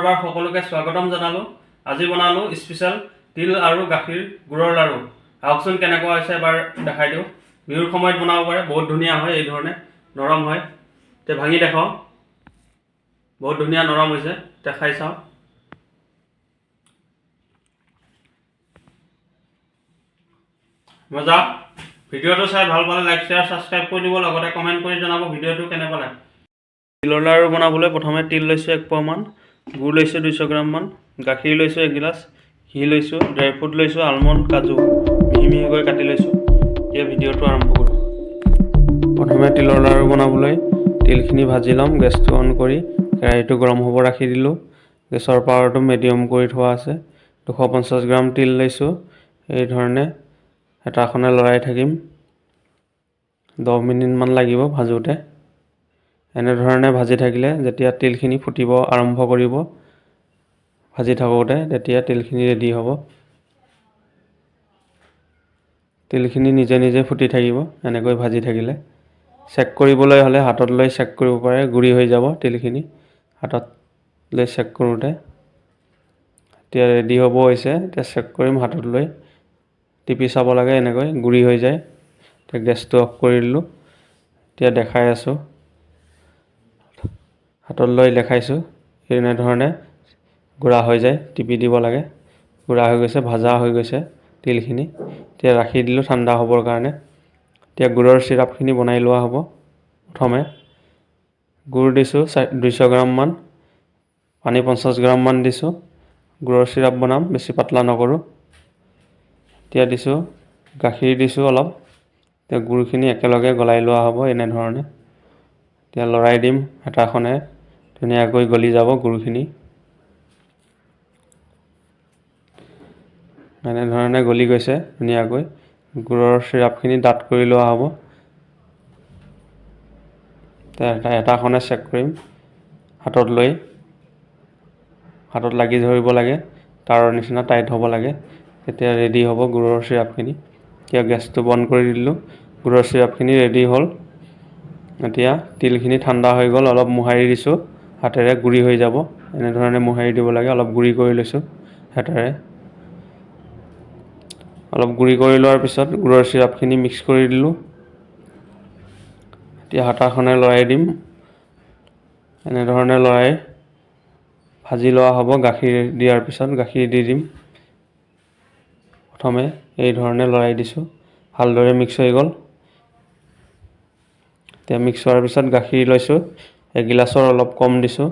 এবাৰ সকলোকে স্বাগতম জনালোঁ। আজি বনালোঁ স্পেচিয়েল তিল আৰু গাখীৰ গুড়ৰ লাড়ু। আহকচোন কেনেকুৱা হৈছে এবাৰ দেখাই দিওঁ। বিহুৰ সময়ত বনাব পাৰে, বহুত ধুনীয়া হয়, এই ধৰণে নৰম হয়। তে ভাঙি দেখাওঁ, বহুত ধুনীয়া নৰম হৈছে, দেখাই চাওঁ। মজা। ভিডিঅ'টো চাই ভাল পালে লাইক শ্বেয়াৰ ছাবস্ক্ৰাইব কৰি দিব, লগতে কমেণ্ট কৰি জনাব ভিডিঅ'টো কেনেকুৱা লাগে। তিলৰ লাড়ু বনাবলৈ প্ৰথমে তিল লৈছোঁ 1 পোৱামান, গুড় লৈছোঁ 200 গ্ৰামমান, গাখীৰ লৈছোঁ 1 গিলাচ, ঘি লৈছোঁ, ড্ৰাই ফ্ৰুট লৈছোঁ, আলমণ্ড, কাজু মিহি মিহিকৈ কাটি লৈছোঁ। এতিয়া ভিডিঅ'টো আৰম্ভ কৰোঁ। প্ৰথমে তিলৰ লাড়ু বনাবলৈ তিলখিনি ভাজি ল'ম। গেছটো অন কৰি কেৰাহীটো গৰম হ'ব ৰাখি দিলোঁ। গেছৰ পাৱাৰটো মিডিয়াম কৰি থোৱা আছে। 250 গ্ৰাম তিল লৈছোঁ। এই ধৰণে হেতাখনে লৰাই থাকিম। 10 মিনিটমান লাগিব ভাজোঁতে। এনেধৰণে ভাজি থাকিলে যেতিয়া তিলখিনি ফুটিব আৰম্ভ কৰিব, ভাজি থাকোঁতে, তেতিয়া তিলখিনি ৰেডি হ'ব। তিলখিনি নিজে নিজে ফুটি থাকিব এনেকৈ ভাজি থাকিলে। চেক কৰিবলৈ হ'লে হাতত লৈ চেক কৰিব পাৰে, গুড়ি হৈ যাব তিলখিনি হাতত লৈ চেক কৰোঁতে। এতিয়া ৰেডি হ'ব হৈছে, এতিয়া চেক কৰিম হাতত লৈ, টিপি চাব লাগে, এনেকৈ গুড়ি হৈ যায়। এতিয়া গেছটো অফ কৰি দিলোঁ। এতিয়া দেখাই আছোঁ, হাতত লৈ দেখাইছোঁ, এনেধৰণে গুড়া হৈ যায়, টিপি দিব লাগে। গুড়া হৈ গৈছে, ভাজা হৈ গৈছে তিলখিনি। এতিয়া ৰাখি দিলোঁ ঠাণ্ডা হ'বৰ কাৰণে। এতিয়া গুড়ৰ চিৰাপখিনি বনাই লোৱা হ'ব। প্ৰথমে গুড় দিছোঁ 200 গ্ৰামমান, পানী 50 গ্ৰামমান দিছোঁ। গুড়ৰ চিৰাপ বনাম, বেছি পাতলা নকৰোঁ। এতিয়া দিছোঁ গাখীৰ দিছোঁ অলপ। এতিয়া গুড়খিনি একেলগে গলাই লোৱা হ'ব এনেধৰণে। এতিয়া লৰাই দিম হেতাখনে, ধুনীয়াকৈ গলি যাব গুড়খিনি। এনেধৰণে গলি গৈছে ধুনীয়াকৈ। গুড়ৰ চিৰাপখিনি ডাঠ কৰি লোৱা হ'ব। হেতাখনে চেক কৰিম হাতত লৈ, হাতত লাগি ধৰিব লাগে, তাৰৰ নিচিনা টাইট হ'ব লাগে। তেতিয়া ৰেডি হ'ব গুড়ৰ চিৰাপখিনি। এতিয়া গেছটো বন্ধ কৰি দিলোঁ। গুড়ৰ চিৰাপখিনি ৰেডি হ'ল। এতিয়া তিলখিনি ঠাণ্ডা হৈ গ'ল, অলপ মোহাৰি দিছোঁ হাতেৰে, গুড়ি হৈ যাব। এনেধৰণে মোহাৰি দিব লাগে। অলপ গুড়ি কৰি লৈছোঁ হাতেৰে। অলপ গুড়ি কৰি লোৱাৰ পিছত গুড়ৰ চিৰাপখিনি মিক্স কৰি দিলোঁ। এতিয়া হাতাখনে লৰাই দিম। এনেধৰণে লৰাই ভাজি লোৱা হ'ব। গাখীৰ দিয়াৰ পিছত গাখীৰ দি দিম। প্ৰথমে এই ধৰণে লৰাই দিছোঁ, ভালদৰে মিক্স হৈ গ'ল। এতিয়া মিক্স হোৱাৰ পিছত গাখীৰ লৈছোঁ, 1 গিলাচৰ অলপ কম দিছোঁ।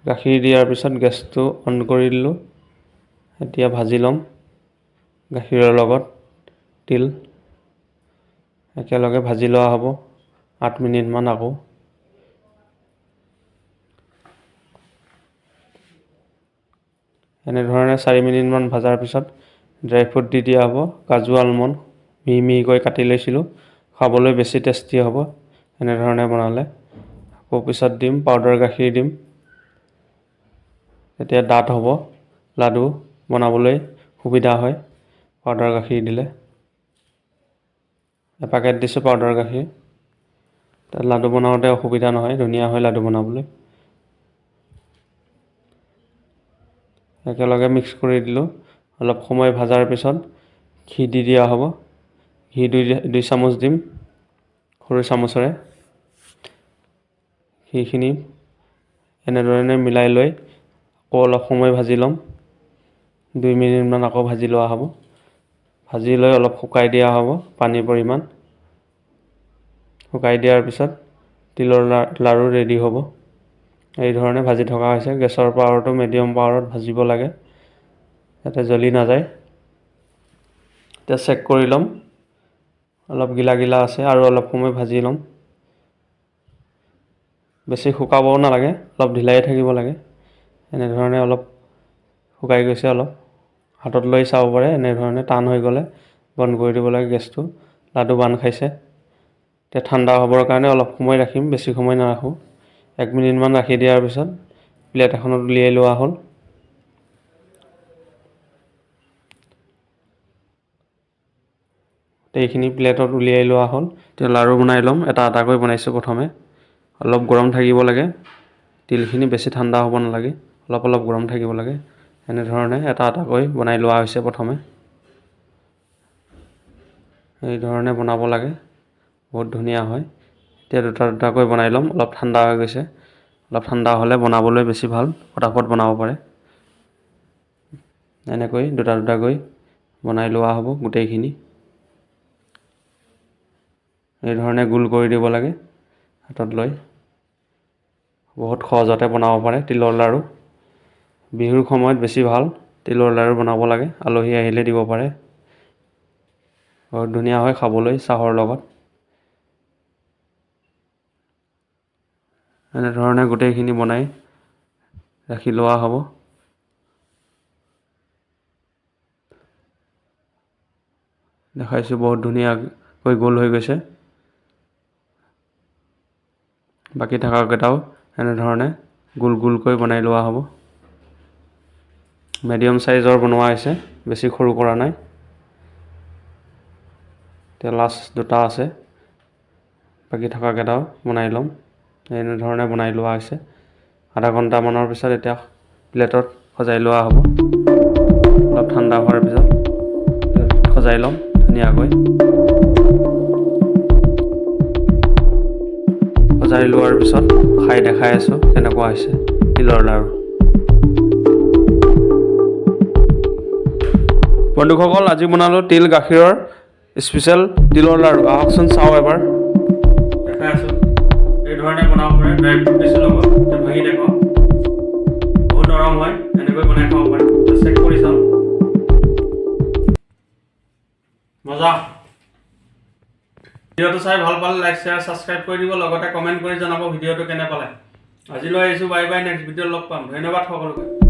গাখীৰ দিয়াৰ পিছত গেছটো অন কৰি দিলোঁ। এতিয়া ভাজি ল'ম গাখীৰৰ লগত তিল। একেলগে ভাজি লোৱা হ'ব 8 মিনিটমান আকৌ। এনেধৰণে 4 মিনিটমান ভজাৰ পিছত ড্ৰাই ফ্ৰুট দি দিয়া হ'ব। কাজু, আলমণ্ড মিহি মিহিকৈ কাটি লৈছিলোঁ। খাবলৈ বেছি টেষ্টি হ'ব এনেধৰণে বনালে। আকৌ পিছত দিম পাউদাৰ গাখীৰ দিম। তেতিয়া ডাঠ হ'ব, লাডু বনাবলৈ সুবিধা হয় পাউদাৰ গাখীৰ দিলে। এপেকেট দিছোঁ পাউদাৰ গাখীৰ। তাত লাডু বনাওঁতে অসুবিধা নহয়, ধুনীয়া হয় লাডু বনাবলৈ। একেলগে মিক্স কৰি দিলোঁ। অলপ সময় ভজাৰ পিছত ঘি দি দিয়া হ'ব। ঘি 2 চামুচ দিম সৰু চামুচেৰে। ঘিখিনি এনেধৰণে মিলাই লৈ আকৌ অলপ সময় ভাজি ল'ম। 2 মিনিটমান আকৌ ভাজি লোৱা হ'ব। ভাজি লৈ অলপ শুকাই দিয়া হ'ব পানীৰ পৰিমাণ। শুকাই দিয়াৰ পিছত তিলৰ লাড়ু ৰেডি হ'ব। এই ধৰণে ভাজি থকা হৈছে। গেছৰ পাৱাৰটো মিডিয়াম পাৱাৰত ভাজিব লাগে যাতে জ্বলি নাযায়। এতিয়া চেক কৰি ল'ম, অলপ গিলা গিলা আছে, আৰু অলপ সময় ভাজি ল'ম। বেছি শুকাবও নালাগে, অলপ ঢিলাই থাকিব লাগে। এনেধৰণে অলপ শুকাই গৈছে, অলপ হাতত লৈ চাব পাৰে। এনেধৰণে টান হৈ গ'লে বন্ধ কৰি দিব লাগে গেছটো। লাডু বান্ধ খাইছে। এতিয়া ঠাণ্ডা হ'বৰ কাৰণে অলপ সময় ৰাখিম, বেছি সময় নাৰাখোঁ। 1 মিনিটমান ৰাখি দিয়াৰ পিছত প্লেট এখনত উলিয়াই লোৱা হ'ল। এইখিনি প্লেটত উলিয়াই লোৱা হ'ল। এতিয়া লাড়ু বনাই ল'ম। এটা এটাকৈ বনাইছোঁ প্ৰথমে। অলপ গৰম থাকিব লাগে তিলখিনি, বেছি ঠাণ্ডা হ'ব নালাগে। অলপ অলপ গৰম থাকিব লাগে। এনেধৰণে এটা এটাকৈ বনাই লোৱা হৈছে প্ৰথমে। এই ধৰণে বনাব লাগে, বহুত ধুনীয়া হয়। এতিয়া দুটা দুটাকৈ বনাই ল'ম। অলপ ঠাণ্ডা হৈ গৈছে, অলপ ঠাণ্ডা হ'লে বনাবলৈ বেছি ভাল, ফটাফট বনাব পাৰে। এনেকৈ দুটা দুটাকৈ বনাই লোৱা হ'ব গোটেইখিনি। এই ধৰণে গোল কৰি দিব লাগে হাতত লৈ। বহুত সহজতে বনাব পাৰে তিলৰ লাড়ু। বিহুৰ সময়ত বেছি ভাল তিলৰ লাড়ু বনাব লাগে, আলহী আহিলে দিব পাৰে। বহুত ধুনীয়া হয় খাবলৈ চাহৰ লগত। এনেধৰণে গোটেইখিনি বনাই ৰাখি লোৱা হ'ব। দেখাইছোঁ বহুত ধুনীয়াকৈ গোল হৈ গৈছে। বাকী থকাকেইটাও এনেধৰণে গোল গোলকৈ বনাই লোৱা হ'ব। মিডিয়াম চাইজৰ বনোৱা হৈছে, বেছি সৰু কৰা নাই। এতিয়া লাষ্ট দুটা আছে, বাকী থকাকেইটাও বনাই ল'ম। এনেধৰণে বনাই লোৱা হৈছে। আধা ঘণ্টামানৰ পিছত এতিয়া প্লেটত সজাই লোৱা হ'ব। অলপ ঠাণ্ডা হোৱাৰ পিছত সজাই ল'ম ধুনীয়াকৈ। সজাই লোৱাৰ পিছত খাই দেখাই আছোঁ কেনেকুৱা হৈছে তিলৰ লাড়ু। বন্ধুসকল, আজি বনালোঁ তিল গাখীৰৰ স্পেচিয়েল তিলৰ লাড়ু। আহকচোন চাওঁ এবাৰ। দেখাই আছোঁ এই ধৰণে বনাব পাৰে। ড্ৰাই ফ্ৰুট দিছোঁ লগত, ভাঙি দেখুৱাওঁ। বহুত নৰম হয়, এনেকৈ বনাই খাব পাৰে। চেক কৰি চাওঁ, মজা। ভিডিঅ'টো চাই ভাল পালে লাইক শ্বেয়াৰ ছাবস্ক্ৰাইব কৰি দিব, লগতে কমেণ্ট কৰি জনাব ভিডিঅ'টো কেনে পালে। আজিলৈ আহিছোঁ, বাই বাই। নেক্সট ভিডিঅ'ত লগ পাম। ধন্যবাদ সকলোকে।